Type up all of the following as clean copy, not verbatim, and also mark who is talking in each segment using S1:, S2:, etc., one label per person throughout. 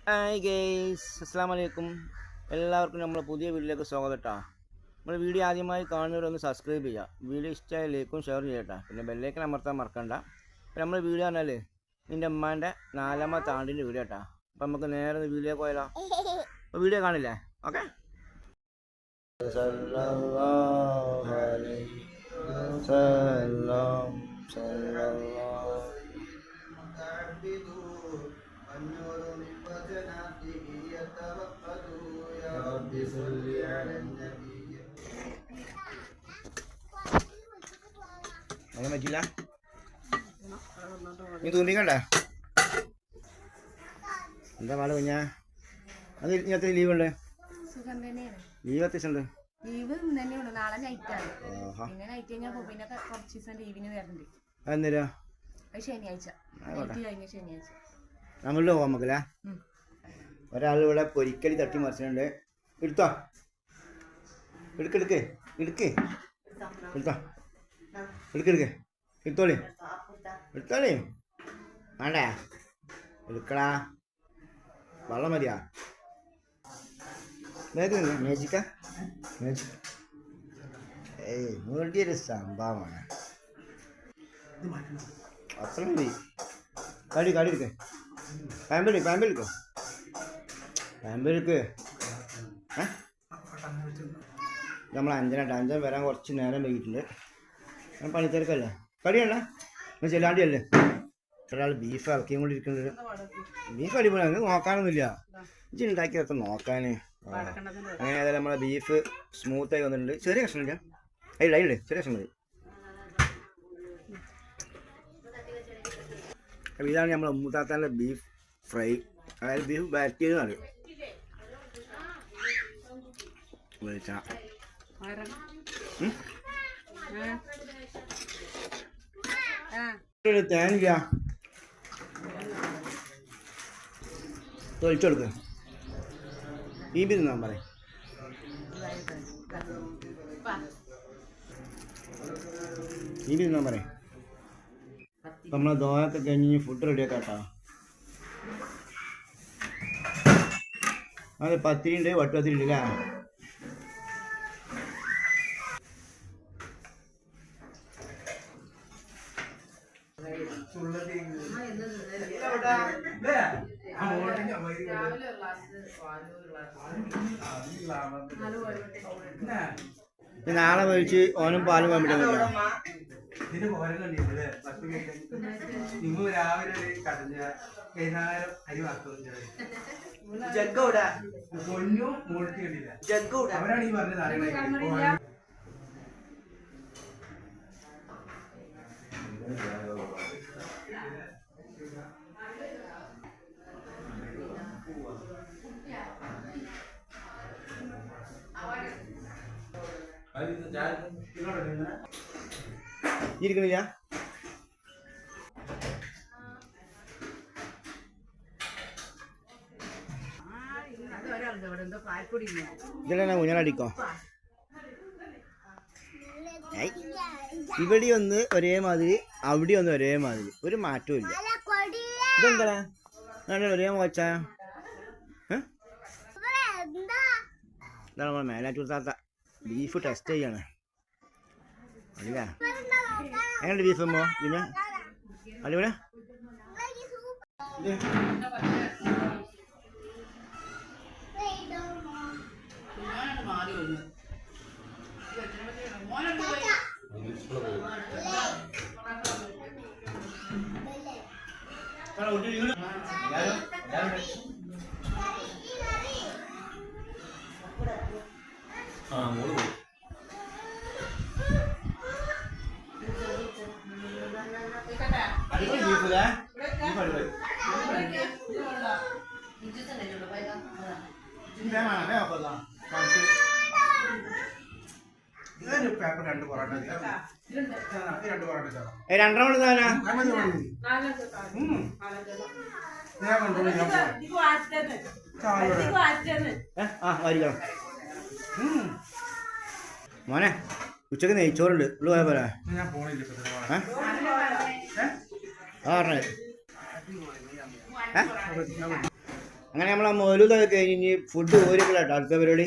S1: Hi guys, അസ്സാം വലൈക്കും. എല്ലാവർക്കും നമ്മളെ പുതിയ വീഡിയോയിലേക്ക് സ്വാഗതം കേട്ടോ. നമ്മൾ വീഡിയോ ആദ്യമായി കാണുന്നവരൊന്ന് സബ്സ്ക്രൈബ് ചെയ്യുക. വീഡിയോ ഇഷ്ടമായ ലൈക്കും ഷെയർ ചെയ്യട്ടോ. പിന്നെ ബെല്ലൈക്കൻ അമർത്താൻ മറക്കണ്ട. അപ്പം നമ്മൾ വീഡിയോ പറഞ്ഞാൽ നിൻ്റെ ഉമ്മാൻ്റെ 4ാമത്തെ ആണ്ടിൻ്റെ വീഡിയോ കേട്ടോ. അപ്പം നമുക്ക് നേരെ ഒന്ന് വീഡിയോ പോയാലോ. അപ്പോൾ വീഡിയോ കാണില്ലേ? ഓക്കെ. അങ്ങനെ പറ്റില്ല, നീ തൂന്നിക്കണ്ടേ? എന്താ പാട് കുഞ്ഞാ? അത് ഇന്നത്തെ ലീവ് ഉണ്ട്, ലീവ് അത്യാവശ്യമുണ്ട്. നമ്മളുടെ പോകാൻ നോക്കല്ലേ? ഒരാളിവിടെ പൊരിക്കലി തട്ടി മറിച്ചിട്ടുണ്ട്. എടുത്തോ, എടുക്കെടുക്ക് എടുക്ക് എടുത്തോ, എടുക്കെടുക്ക് എടുത്തോളി എടുത്തോളി. വേണ്ടേ? എടുക്കടാ, വെള്ളം മതിയാ? മേജിക്ക മേജിക്. ഏയ് മുടിയൊരു സംഭവമാണ്. അത്ര മതി. കടി കടി എടുക്ക്, പാമ്പെടുക്ക് നമ്മൾ 5 വരാൻ കുറച്ച് നേരം വൈകിട്ടുണ്ട്. ഞാൻ പണിത്തിരക്കല്ലേ. കടിയല്ല ഞാൻ ചെല്ലാണ്ടിയല്ലേ. ഒരാൾ ബീഫ് ഇറക്കിയും കൊണ്ടിരിക്കുന്നത്. ബീഫ് അടിപൊളി, അങ്ങനെ നോക്കാനൊന്നുമില്ല. ഇഞ്ചി ഉണ്ടാക്കിയതൊക്കെ നോക്കാൻ. അങ്ങനെ ഏതായാലും നമ്മളെ ബീഫ് സ്മൂത്തായി വന്നിട്ടുണ്ട്. ചെറിയ കഷ്ണമില്ല, അതിലുണ്ട് ചെറിയ കഷ്ണം മതി. അപ്പോൾ ഇതാണ് നമ്മളെ ഉമ്മുത്താത്താൻ്റെ ബീഫ് ഫ്രൈ, അതായത് ബീഫ് ബാറ്റിയെന്ന് പറയും. തേനില്ല, തൊളിച്ചെടുക്ക്. ബീബി തിന്നാൻ പറയും. ബീബി തിന്നാൻ പറയും. നമ്മളെ ദോയൊക്കെ കഴിഞ്ഞ് ഫുഡ് റെഡിയാക്കാം കേട്ടോ. അത് പത്തിരി ഉണ്ട്, വട്ടുപത്തിരി ഉണ്ട് അല്ലേ? നാളെ മേടിച്ച് ഓനും പാലും വേണ്ടിട്ടോ.
S2: അവരാണ് ഈ പറഞ്ഞത്.
S1: ഇരിക്കണില്ല. ഇതെല്ലാം ഊഞ്ഞാലടിക്കോ? ഇവിടെ ഒന്ന് ഒരേമാതിരി, അവിടെ ഒന്ന് ഒരേമാതിരി, ഒരു മാറ്റവും ഇല്ല. ഇതെന്താ ഒരേ മോച്ച? ഇതാണ് നമ്മളെ മേലാറ്റൂർ താത്ത ബീഫ് ടെസ്റ്റ് ചെയ്യാണ്. അല്ല എങ്ങനെ ബീഫ് അമ്മോ? പിന്നെ അടിപൊളി. രണ്ടെണ്ണം മോനെ ഉച്ചക്ക് നെയ്ച്ചോറുണ്ട്. ഉള്ളു പോയ പോലെ ആ പറഞ്ഞത്. അങ്ങനെ നമ്മളെ മൊയിലൊക്കെ കഴിഞ്ഞ് ഫുഡ് ഓരിക്കല കേട്ടോ അടുത്ത പരിപാടി.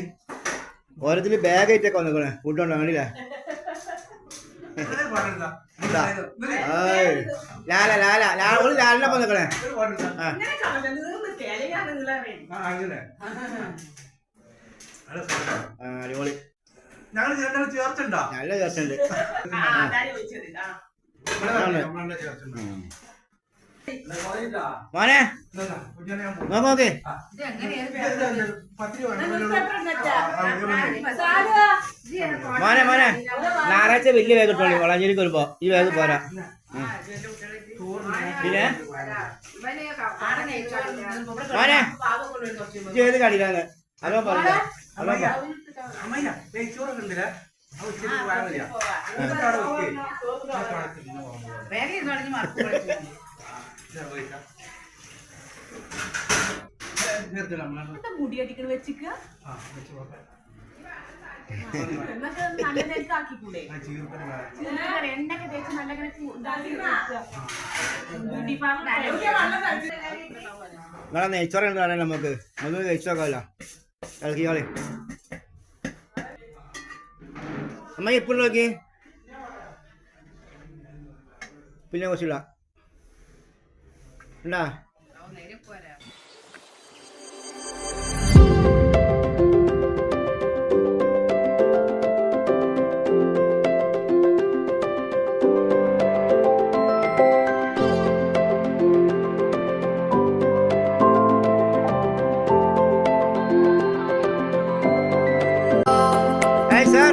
S1: ഓരത്തിൽ ബാഗ് ആയിട്ടൊക്കെ വന്നിക്കണേ ഫുഡ് ഉണ്ടോ കണ്ടില്ല. ലാലിനെ വന്നിക്കണേ. അടിപൊളി നല്ല ചേർച്ചുണ്ട്. മോനെ നോക്കേ മോനെ മോനെ ഞായറാഴ്ച വലിയ വേഗം കിട്ടുള്ളൂ. വളാഞ്ചേരിക്ക് വരുമ്പോ ഈ വേഗം പോരാ. പിന്നെ മോനെ ഏത് കടിയിലാണ് അതോ പറയാ അതോ
S3: മുടിയടിക്കണ വെച്ചിക്ക എണ്ണൊക്കെ തേച്ച് നല്ല
S1: നിങ്ങളെ നെയ്ച്ചോറ് എന്താണ് നമുക്ക് നമുക്ക് കഴിച്ചോക്കാമല്ലോ. ഇളക്കിയോളി അമ്മ എപ്പോഴും നോക്കി പിന്നെ കുറച്ചില്ല ഉണ്ടാ. Sir.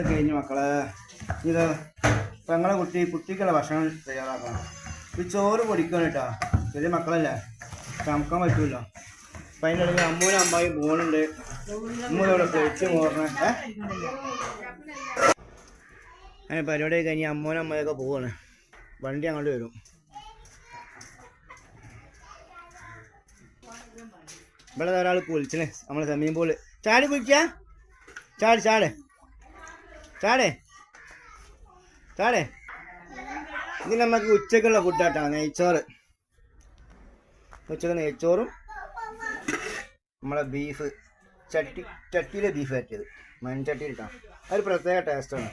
S1: കഴിഞ്ഞു മക്കളെ. ഇത് പെങ്ങളെ കുട്ടിക്കുള്ള ഭക്ഷണം തയ്യാറാക്കണം. ഈ ചോറ് പൊടിക്കണം കേട്ടോ. ചെറിയ മക്കളല്ലേ ചമക്കാൻ പറ്റൂല്ലോ. അപ്പം അതിൻ്റെ ഇടയിൽ അമ്മൂനും അമ്മായും പോകുന്നുണ്ട്. അമ്മൂനോടെ കഴിച്ച് പോകണേ. അങ്ങനെ പരിപാടി കഴിഞ്ഞ് അമ്മൂനും അമ്മയൊക്കെ പോവാണ്. വണ്ടി അങ്ങോട്ട് വരും. ഇവിടെ ഒരാൾ കുളിച്ചണേ നമ്മളെ സമയം പോലെ. ചാടി കുളിക്കാ ചാട് ചാട് ചാടേ ചാടേ. ഇത് നമുക്ക് ഉച്ചക്കുള്ള ഫുഡാട്ടോ. നെയ്ച്ചോറ് ഉച്ചക്ക് നെയ്ച്ചോറും നമ്മളെ ബീഫ് ചട്ടിയിലെ ബീഫ് പറ്റിയത് മൺചട്ടിയിൽ ഇട്ടാ. അതൊരു പ്രത്യേക ടേസ്റ്റാണ്.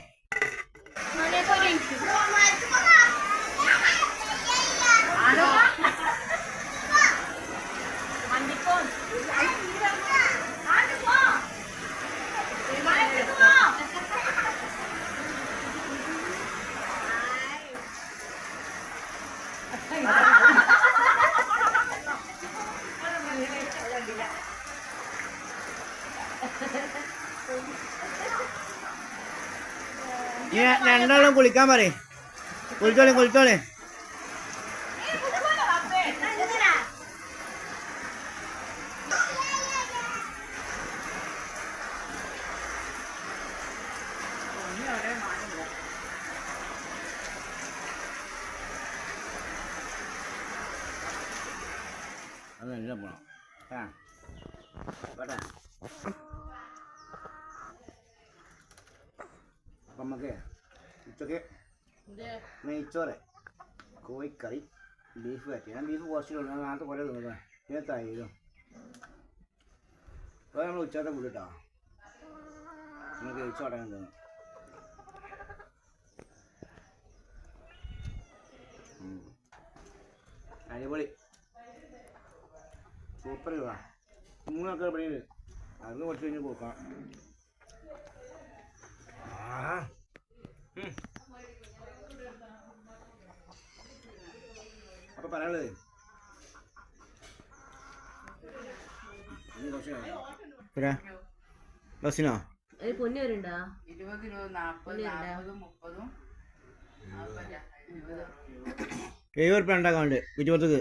S1: രണ്ടാളും കുളിക്കാൻ പറയും. കുളിച്ചോളി കുളിച്ചോളി. അതെല്ലാം പോണം. കേട്ടാ അപ്പം നമുക്ക് ഉച്ചക്ക് നെയ്ച്ചോറ് കോഴിക്കറി ബീഫ് പറ്റി. ഞാൻ ബീഫ് കുറച്ചിട്ടുണ്ട്. ഞാൻ നാളത്തെ കുറേ തിന്നതാണ്. പിന്നെ തൈരും അപ്പോൾ നമ്മൾ ഉച്ചത്തെ ഫുഡ് കേട്ടോ. നമുക്ക് കഴിച്ചോട്ടാൻ തോന്നും. അടിപൊളി സൂപ്പർ ഇതാ. 3 ആൾക്കാർ പണിയുണ്ട്. അത് കുറച്ച് കഴിഞ്ഞ് പോക്കാം. അപ്പൊ പറയാനുള്ളത് ബസ്സിനോ
S3: 20 20 40
S1: 70 ഉണ്ടാക്കാണ്ട് 20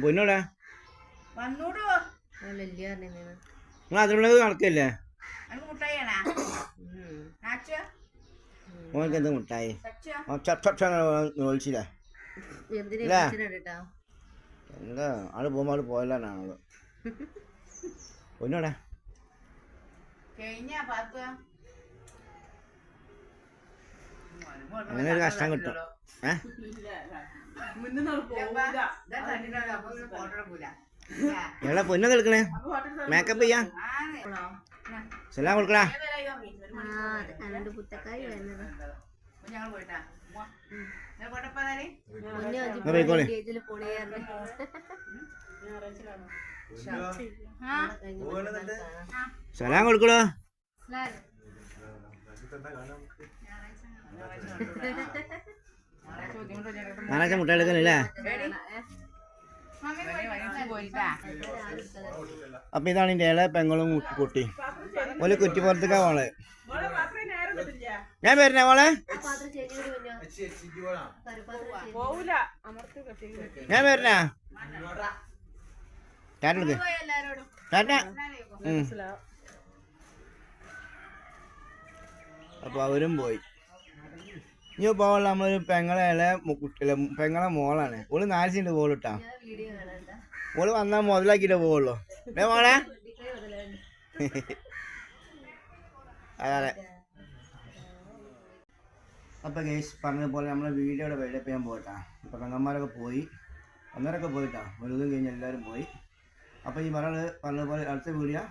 S1: പൊന്നോടെ നിങ്ങൾ അതിനുള്ളത് നടക്കില്ലേ ഓനക്ക് എന്ത് മുട്ടായി വിളിച്ചില്ലേ
S3: എന്തിനാ
S1: എന്താ ആള് പോകുമ്പോൾ ആള് പോയല്ലാണാണല്ലോ പൊന്നോടെ അങ്ങനെ ഒരു കഷ്ടം കിട്ടും എവിടെ പൊന്നു എടുക്കണേ മേക്കപ്പ് ചെയ്യാ സെല്ലാം കൊടുക്കടാ സെല്ലാം കൊടുക്കടോ ഞായറാഴ്ച മുട്ട എടുക്കണില്ലേ അപ്പൊ ഇതാണ് എൻ്റെ ഇളയ പെങ്ങളും കുട്ടി ഓല് കുറ്റിപ്പുറത്തേക്കാ മോളെ ഞാൻ വരുന്നേ മോളെ ഞാൻ വരുന്നേ ടാറ്റെടുക്ക് ടാറ്റ അപ്പൊ അവരും പോയി ഇനി പോകാനുള്ള നമ്മളൊരു പെങ്ങളെ മോളാണ് ഓള് 4 സെന്റ് പോളിട്ടാ ഓള് വന്നാൽ മുതലാക്കിട്ടേ പോവുള്ളൂ മോളെ അതെ അപ്പൊ ഗൈസ് പറഞ്ഞ പോലെ നമ്മളെ വീഡിയോയുടെ വെയിലപ്പ് ചെയ്യാൻ പോയിട്ടാ അപ്പൊ പെങ്ങന്മാരൊക്കെ പോയി ഒന്നരൊക്കെ പോയിട്ടാ വലുതും കഴിഞ്ഞ് എല്ലാവരും പോയി അപ്പൊ ഈ പറഞ്ഞ പോലെ അടുത്ത വീഡിയോ